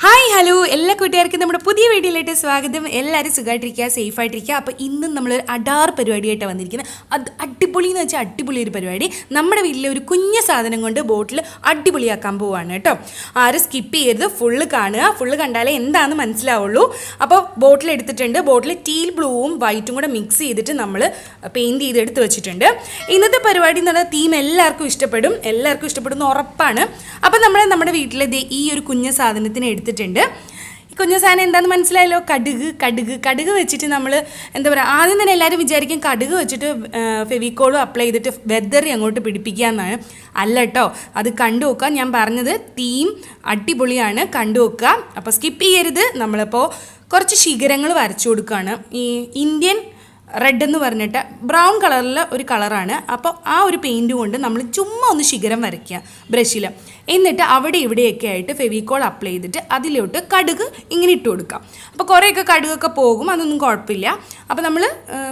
Hi hello എല്ലാ കൂട്ടുകാർക്കും നമ്മുടെ പുതിയ വീഡിയോയിലേക്ക് സ്വാഗതം. എല്ലാവരും സുഖമായിട്ടിരിക്കുക, സേഫായിട്ടിരിക്കുക. അപ്പോൾ ഇന്നും നമ്മളൊരു അടാർ പരിപാടിയായിട്ടാണ് വന്നിരിക്കുന്നത്. അത് അടിപൊളി എന്ന് വെച്ചാൽ അടിപൊളി ഒരു പരിപാടി. നമ്മുടെ വീട്ടിലെ ഒരു കുഞ്ഞ സാധനം കൊണ്ട് ബോട്ടിൽ അടിപൊളിയാക്കാൻ പോവാണ് കേട്ടോ. ആരും സ്കിപ്പ് ചെയ്യരുത്, ഫുള്ള് കാണുക. ഫുള്ള് കണ്ടാലേ എന്താണെന്ന് മനസ്സിലാവുള്ളൂ. അപ്പോൾ ബോട്ടിൽ എടുത്തിട്ടുണ്ട്. ബോട്ടിൽ ടീൽ ബ്ലൂവും വൈറ്റും കൂടെ മിക്സ് ചെയ്തിട്ട് നമ്മൾ പെയിൻറ്റ് ചെയ്തെടുത്ത് വെച്ചിട്ടുണ്ട്. ഇന്നത്തെ പരിപാടി എന്ന് പറഞ്ഞാൽ തീം എല്ലാവർക്കും ഇഷ്ടപ്പെടുന്ന ഉറപ്പാണ്. അപ്പോൾ നമ്മുടെ വീട്ടിൽ ഈ ഒരു കുഞ്ഞ സാധനത്തിന് എടുത്തിട്ടുണ്ട്. ഈ കുഞ്ഞ സാധനം എന്താണെന്ന് മനസ്സിലായല്ലോ. കടുക് വെച്ചിട്ട് നമ്മൾ എന്താ പറയുക, ആദ്യം തന്നെ എല്ലാവരും വിചാരിക്കും കടുക് വെച്ചിട്ട് ഫെവിക്കോളും അപ്ലൈ ചെയ്തിട്ട് വെതറി അങ്ങോട്ട് പിടിപ്പിക്കുക എന്നാണ്. അല്ല കേട്ടോ, അത് കണ്ടു നോക്കുക. ഞാൻ പറഞ്ഞത് തീം അടിപൊളിയാണ്, കണ്ടു നോക്കുക. അപ്പോൾ സ്കിപ്പ് ചെയ്യരുത്. നമ്മളിപ്പോൾ കുറച്ച് ശിഖരങ്ങൾ വരച്ചു കൊടുക്കുകയാണ്. ഈ ഇന്ത്യൻ റെഡ് എന്ന് പറഞ്ഞിട്ട് ബ്രൗൺ കളറിൽ ഒരു കളറാണ്. അപ്പോൾ ആ ഒരു പെയിൻറ് കൊണ്ട് നമ്മൾ ചുമ്മാ ഒന്ന് ശിഖരം വരയ്ക്കുക ബ്രഷിൽ. എന്നിട്ട് അവിടെ ഇവിടെയൊക്കെ ആയിട്ട് ഫെവിക്കോൾ അപ്ലൈ ചെയ്തിട്ട് അതിലോട്ട് കടുക് ഇങ്ങനെ ഇട്ട് കൊടുക്കാം. അപ്പോൾ കുറേയൊക്കെ കടുകൊക്കെ പോകും, അതൊന്നും കുഴപ്പമില്ല. അപ്പോൾ നമ്മൾ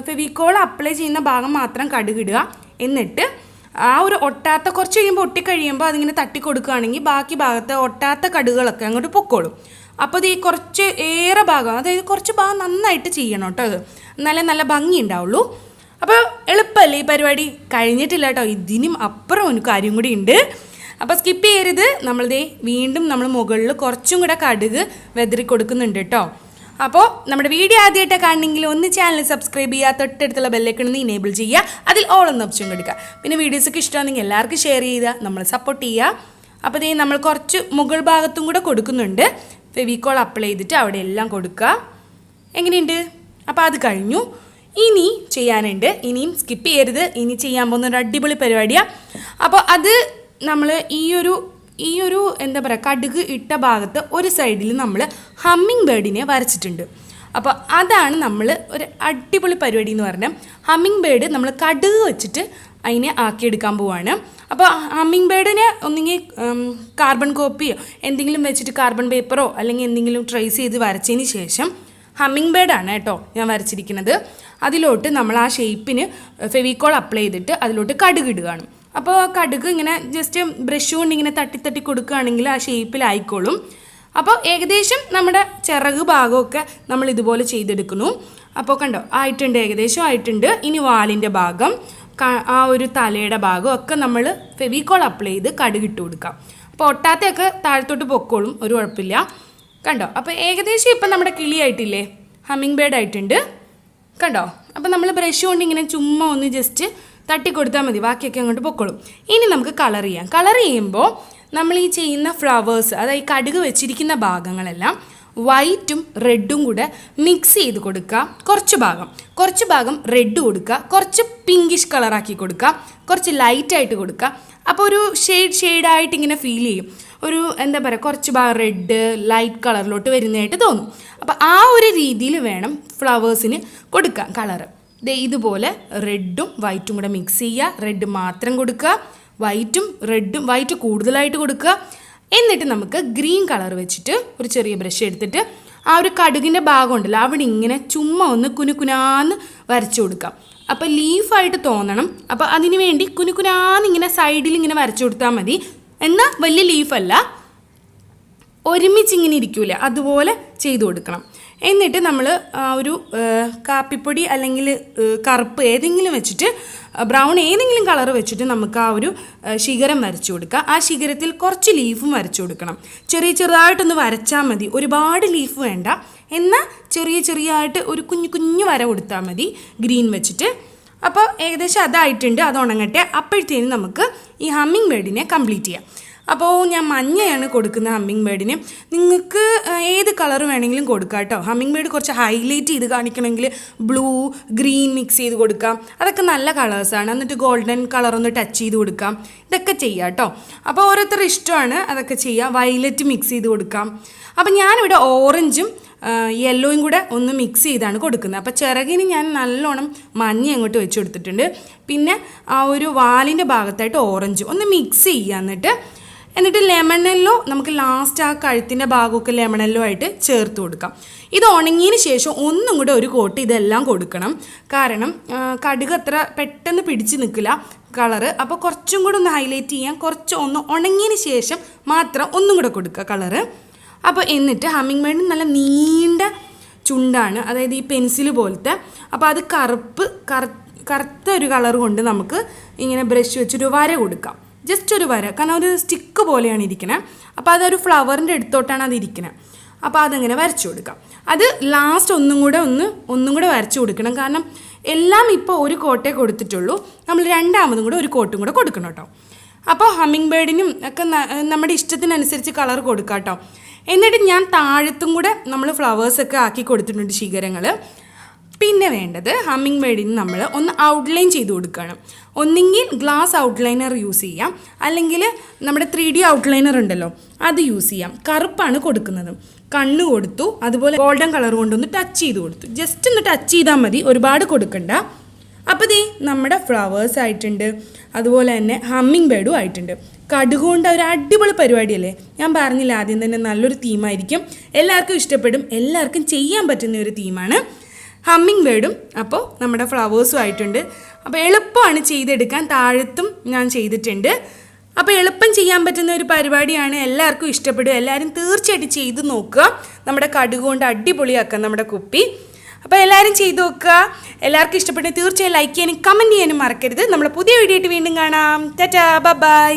ഫെവിക്കോൾ അപ്ലൈ ചെയ്യുന്ന ഭാഗം മാത്രം കടുക് ഇടുക. എന്നിട്ട് ആ ഒരു ഒട്ടാത്ത കുറച്ച് കഴിയുമ്പോൾ ഒട്ടിക്കഴിയുമ്പോൾ അതിങ്ങനെ തട്ടി കൊടുക്കുകയാണെങ്കിൽ ബാക്കി ഭാഗത്ത് ഒട്ടാത്ത കടുകുകളൊക്കെ അങ്ങോട്ട് പൊക്കോളും. അപ്പോൾ ഇത് ഈ കുറച്ച് ഏറെ ഭാഗം, അതായത് കുറച്ച് ഭാഗം നന്നായിട്ട് ചെയ്യണം കേട്ടോ. അത് എന്നാലേ നല്ല ഭംഗി ഉണ്ടാവുള്ളൂ. അപ്പോൾ എളുപ്പമല്ലേ ഈ പരിപാടി? കഴിഞ്ഞിട്ടില്ല കേട്ടോ, ഇതിനും അപ്പുറം ഒരു കാര്യം കൂടി ഉണ്ട്. അപ്പോൾ സ്കിപ്പ് ചെയ്യരുത്. വീണ്ടും നമ്മൾ മുകളിൽ കുറച്ചും കൂടെ കടുക് വെതറി കൊടുക്കുന്നുണ്ട് കേട്ടോ. അപ്പോൾ നമ്മുടെ വീഡിയോ ആദ്യമായിട്ട് കാണണമെങ്കിൽ ഒന്ന് ചാനൽ സബ്സ്ക്രൈബ് ചെയ്യുക, തൊട്ടടുത്തുള്ള ബെല്ലൈക്കൺ ഒന്ന് ഇനേബിൾ ചെയ്യുക, അതിൽ ഓൾ എന്ന ഓപ്ഷൻ കൊടുക്കുക. പിന്നെ വീഡിയോസൊക്കെ ഇഷ്ടമാണെങ്കിൽ എല്ലാവർക്കും ഷെയർ ചെയ്യുക, നമ്മൾ സപ്പോർട്ട് ചെയ്യുക. അപ്പോൾ നമ്മൾ കുറച്ച് മുകൾ ഭാഗത്തും കൂടെ കൊടുക്കുന്നുണ്ട്. ഫെവിക്കോൾ അപ്ലൈ ചെയ്തിട്ട് അവിടെ എല്ലാം കൊടുക്കുക. എങ്ങനെയുണ്ട്? അപ്പോൾ അത് കഴിഞ്ഞു. ഇനി ചെയ്യാനുണ്ട്. ഇനിയും സ്കിപ്പ് ചെയ്യരുത്. ഇനി ചെയ്യാൻ പോകുന്ന ഒരു അടിപൊളി പരിപാടിയാണ്. അപ്പോൾ അത് നമ്മൾ ഈ ഒരു എന്താ പറയുക, കടുക് ഇട്ട ഭാഗത്ത് ഒരു സൈഡിൽ നമ്മൾ ഹമ്മിങ് ബേർഡിനെ വരച്ചിട്ടുണ്ട്. അപ്പോൾ അതാണ് നമ്മൾ ഒരു അടിപൊളി പരിപാടി എന്ന് പറഞ്ഞാൽ. ഹമ്മിങ് ബേർഡ് നമ്മൾ കടുക് വെച്ചിട്ട് അതിനെ ആക്കിയെടുക്കാൻ പോവാണ്. അപ്പോൾ ഹമ്മിങ് ബേർഡിനെ ഒന്നെങ്കിൽ കാർബൺ കോപ്പിയോ എന്തെങ്കിലും വെച്ചിട്ട് കാർബൺ പേപ്പറോ അല്ലെങ്കിൽ എന്തെങ്കിലും ട്രേസ് ചെയ്ത് വരച്ചതിന് ശേഷം, ഹമ്മിങ് ബേർഡാണ് കേട്ടോ ഞാൻ വരച്ചിരിക്കുന്നത്, അതിലോട്ട് നമ്മൾ ആ ഷേപ്പിന് ഫെവിക്കോൾ അപ്ലൈ ചെയ്തിട്ട് അതിലോട്ട് കടുക് ഇടുകയാണ്. അപ്പോൾ കടുക് ഇങ്ങനെ ജസ്റ്റ് ബ്രഷ് കൊണ്ട് ഇങ്ങനെ തട്ടി കൊടുക്കുകയാണെങ്കിൽ ആ ഷേപ്പിലായിക്കോളും. അപ്പോൾ ഏകദേശം നമ്മുടെ ചിറക് ഭാഗമൊക്കെ നമ്മൾ ഇതുപോലെ ചെയ്തെടുക്കുന്നു. അപ്പോൾ കണ്ടോ, ആയിട്ടുണ്ട്, ഏകദേശം ആയിട്ടുണ്ട്. ഇനി വാലിൻ്റെ ഭാഗം, ആ ഒരു തലയുടെ ഭാഗം ഒക്കെ നമ്മൾ ഫെവിക്കോൾ അപ്ലൈ ചെയ്ത് കടുകിട്ട് കൊടുക്കാം. അപ്പോൾ ഒട്ടാത്തെയൊക്കെ താഴത്തോട്ട് പൊക്കോളും, ഒരു കുഴപ്പമില്ല. കണ്ടോ, അപ്പോൾ ഏകദേശം ഇപ്പം നമ്മുടെ കിളിയായിട്ടില്ലേ, ഹമ്മിങ് ബേർഡ് ആയിട്ടുണ്ട്. കണ്ടോ, അപ്പോൾ നമ്മൾ ബ്രഷ് കൊണ്ട് ഇങ്ങനെ ചുമ്മാ ഒന്ന് ജസ്റ്റ് തട്ടി കൊടുത്താൽ മതി, ബാക്കിയൊക്കെ അങ്ങോട്ട് പൊക്കോളും. ഇനി നമുക്ക് കളർ ചെയ്യാം. കളർ ചെയ്യുമ്പോൾ നമ്മൾ ഈ ചെയ്യുന്ന ഫ്ലവേഴ്സ്, അതായത് കടുക് വെച്ചിരിക്കുന്ന ഭാഗങ്ങളെല്ലാം വൈറ്റും റെഡും കൂടെ മിക്സ് ചെയ്ത് കൊടുക്കുക. കുറച്ച് ഭാഗം റെഡ് കൊടുക്കുക, കുറച്ച് പിങ്കിഷ് കളറാക്കി കൊടുക്കുക, കുറച്ച് ലൈറ്റായിട്ട് കൊടുക്കുക. അപ്പോൾ ഒരു ഷെയ്ഡായിട്ട് ഇങ്ങനെ ഫീൽ ചെയ്യും. ഒരു എന്താ പറയുക, കുറച്ച് ഭാഗം റെഡ് ലൈറ്റ് കളറിലോട്ട് വരുന്നതായിട്ട് തോന്നും. അപ്പോൾ ആ ഒരു രീതിയിൽ വേണം ഫ്ലവേഴ്സിന് കൊടുക്കുക കളറ്. ഇതുപോലെ റെഡും വൈറ്റും കൂടെ മിക്സ് ചെയ്യുക. റെഡ് മാത്രം കൊടുക്കുക, വൈറ്റ് കൂടുതലായിട്ട് കൊടുക്കുക. എന്നിട്ട് നമുക്ക് ഗ്രീൻ കളർ വെച്ചിട്ട് ഒരു ചെറിയ ബ്രഷ് എടുത്തിട്ട് ആ ഒരു കടുകിൻ്റെ ഭാഗം ഉണ്ടല്ലോ അവിടെ ഇങ്ങനെ ചുമ്മാ ഒന്ന് കുനുകുനാന്ന് വരച്ചു കൊടുക്കാം. അപ്പോൾ ലീഫായിട്ട് തോന്നണം. അപ്പോൾ അതിന് വേണ്ടി കുനുകുനാന്ന് ഇങ്ങനെ സൈഡിൽ ഇങ്ങനെ വരച്ചു കൊടുത്താൽ മതി. എന്നാൽ വലിയ ലീഫല്ല, ഒരുമിച്ച് ഇങ്ങനെ ഇരിക്കൂല, അതുപോലെ ചെയ്തു കൊടുക്കണം. എന്നിട്ട് നമ്മൾ ഒരു കാപ്പിപ്പൊടി അല്ലെങ്കിൽ കറുപ്പ് ഏതെങ്കിലും വെച്ചിട്ട്, ബ്രൗൺ ഏതെങ്കിലും കളർ വെച്ചിട്ട് നമുക്ക് ആ ഒരു ശിഖരം വരച്ചു കൊടുക്കുക. ആ ശിഖരത്തിൽ കുറച്ച് ലീഫും വരച്ചു കൊടുക്കണം. ചെറുതായിട്ടൊന്ന് വരച്ചാൽ മതി, ഒരുപാട് ലീഫ് വേണ്ട. എന്നാൽ ചെറിയായിട്ട് ഒരു കുഞ്ഞു വര കൊടുത്താൽ മതി ഗ്രീൻ വെച്ചിട്ട്. അപ്പോൾ ഏകദേശം അതായിട്ടുണ്ട്, അത് ഉണങ്ങട്ടെ. അപ്പോഴത്തേനും നമുക്ക് ഈ ഹമ്മിങ് ബേർഡിനെ കംപ്ലീറ്റ് ചെയ്യാം. അപ്പോൾ ഞാൻ മഞ്ഞയാണ് കൊടുക്കുന്ന ഹമ്മിങ് ബേർഡിന്. നിങ്ങൾക്ക് ഏത് കളർ വേണമെങ്കിലും കൊടുക്കാം കേട്ടോ. ഹമ്മിങ് ബേർഡ് കുറച്ച് ഹൈലൈറ്റ് ചെയ്ത് കാണിക്കണമെങ്കിൽ ബ്ലൂ ഗ്രീൻ മിക്സ് ചെയ്ത് കൊടുക്കാം, അതൊക്കെ നല്ല കളേഴ്സാണ്. എന്നിട്ട് ഗോൾഡൻ കളറൊന്ന് ടച്ച് ചെയ്ത് കൊടുക്കാം, ഇതൊക്കെ ചെയ്യാം കേട്ടോ. അപ്പോൾ ഓരോരുത്തരുടെ ഇഷ്ടമാണ്, അതൊക്കെ ചെയ്യാം. വയലറ്റ് മിക്സ് ചെയ്ത് കൊടുക്കാം. അപ്പോൾ ഞാനിവിടെ ഓറഞ്ചും യെല്ലോയും കൂടെ ഒന്ന് മിക്സ് ചെയ്താണ് കൊടുക്കുന്നത്. അപ്പോൾ ചിറകിന് ഞാൻ നല്ലോണം മഞ്ഞ അങ്ങോട്ട് വെച്ച് കൊടുത്തിട്ടുണ്ട്. പിന്നെ ആ ഒരു വാലിൻ്റെ ഭാഗത്തായിട്ട് ഓറഞ്ചും ഒന്ന് മിക്സ് ചെയ്യുക. എന്നിട്ട് ലെമൺ യെല്ലോ നമുക്ക് ലാസ്റ്റ് ആ കഴുത്തിൻ്റെ ഭാഗമൊക്കെ ലെമൺ യെല്ലോ ആയിട്ട് ചേർത്ത് കൊടുക്കാം. ഇത് ഉണങ്ങിയതിന് ശേഷം ഒന്നും കൂടെ ഒരു കോട്ട് ഇതെല്ലാം കൊടുക്കണം. കാരണം കടുക് അത്ര പെട്ടെന്ന് പിടിച്ച് നിൽക്കില്ല കളറ്. അപ്പോൾ കുറച്ചും കൂടെ ഒന്ന് ഹൈലൈറ്റ് ചെയ്യാൻ കുറച്ച് ഒന്ന് ഉണങ്ങിയതിന് ശേഷം മാത്രം ഒന്നും കൂടെ കൊടുക്കുക കളറ്. അപ്പോൾ എന്നിട്ട് ഹമ്മിങ് ബേർഡിന് നല്ല നീണ്ട ചുണ്ടാണ്, അതായത് ഈ പെൻസിൽ പോലത്തെ. അപ്പോൾ അത് കറുത്ത ഒരു കളർ കൊണ്ട് നമുക്ക് ഇങ്ങനെ ബ്രഷ് വെച്ചൊരു വര കൊടുക്കാം, ജസ്റ്റ് ഒരു വര. കാരണം ഒരു സ്റ്റിക്ക് പോലെയാണ് ഇരിക്കുന്നത്. അപ്പോൾ അതൊരു ഫ്ലവറിൻ്റെ അടുത്തോട്ടാണ് അത് ഇരിക്കുന്നത്. അപ്പോൾ അതങ്ങനെ വരച്ചു കൊടുക്കാം. അത് ലാസ്റ്റ് ഒന്നും കൂടെ വരച്ചു കൊടുക്കണം. കാരണം എല്ലാം ഇപ്പോൾ ഒരു കോട്ടേ കൊടുത്തിട്ടുള്ളൂ, നമ്മൾ രണ്ടാമതും കൂടെ ഒരു കോട്ടും കൂടെ കൊടുക്കണം കേട്ടോ. അപ്പോൾ ഹമ്മിങ് ബേർഡിനും ഒക്കെ നമ്മുടെ ഇഷ്ടത്തിനനുസരിച്ച് കളർ കൊടുക്കാം കേട്ടോ. എന്നിട്ട് ഞാൻ താഴത്തും കൂടെ നമ്മൾ ഫ്ലവേഴ്സൊക്കെ ആക്കി കൊടുത്തിട്ടുണ്ട്, ശിഖരങ്ങൾ. പിന്നെ വേണ്ടത് ഹമ്മിങ് ബേർഡിന് നമ്മൾ ഒന്ന് ഔട്ട്ലൈൻ ചെയ്ത് കൊടുക്കണം. ഒന്നെങ്കിൽ ഗ്ലാസ് ഔട്ട്ലൈനർ യൂസ് ചെയ്യാം, അല്ലെങ്കിൽ നമ്മുടെ 3D ഔട്ട്ലൈനർ ഉണ്ടല്ലോ അത് യൂസ് ചെയ്യാം. കറുപ്പാണ് കൊടുക്കുന്നത്. കണ്ണ് കൊടുത്തു, അതുപോലെ ഗോൾഡൻ കളർ കൊണ്ടൊന്ന് ടച്ച് ചെയ്ത് കൊടുത്തു. ജസ്റ്റ് ഒന്ന് ടച്ച് ചെയ്താൽ മതി, ഒരുപാട് കൊടുക്കണ്ട. അപ്പോൾ ദേ നമ്മുടെ ഫ്ലവേഴ്സ് ആയിട്ടുണ്ട്, അതുപോലെ തന്നെ ഹമ്മിങ് ബേർഡും ആയിട്ടുണ്ട്. കടുകൊണ്ട് ഒരു അടിപൊളി പരിപാടിയല്ലേ. ഞാൻ പറഞ്ഞില്ല ആദ്യം തന്നെ നല്ലൊരു തീമായിരിക്കും, എല്ലാവർക്കും ഇഷ്ടപ്പെടും, എല്ലാവർക്കും ചെയ്യാൻ പറ്റുന്ന ഒരു തീമാണ് ഹമ്മിങ് ബേർഡും. അപ്പോൾ നമ്മുടെ ഫ്ലവേഴ്സും ആയിട്ടുണ്ട്. അപ്പോൾ എളുപ്പമാണ് ചെയ്തെടുക്കാൻ, താഴത്തും ഞാൻ ചെയ്തിട്ടുണ്ട്. അപ്പോൾ എളുപ്പം ചെയ്യാൻ പറ്റുന്ന ഒരു പരിപാടിയാണ്, എല്ലാവർക്കും ഇഷ്ടപ്പെടും. എല്ലാവരും തീർച്ചയായിട്ടും ചെയ്ത് നോക്കുക. നമ്മുടെ കടുകൊണ്ട് അടിപൊളിയാക്കാം നമ്മുടെ കുപ്പി. അപ്പോൾ എല്ലാവരും ചെയ്ത് നോക്കുക. എല്ലാവർക്കും ഇഷ്ടപ്പെട്ടെങ്കിൽ തീർച്ചയായും ലൈക്ക് ചെയ്യാനും കമൻറ്റ് ചെയ്യാനും മറക്കരുത്. നമ്മൾ പുതിയ വീഡിയോ ആയിട്ട് വീണ്ടും കാണാം. ടാറ്റാ, ബൈ.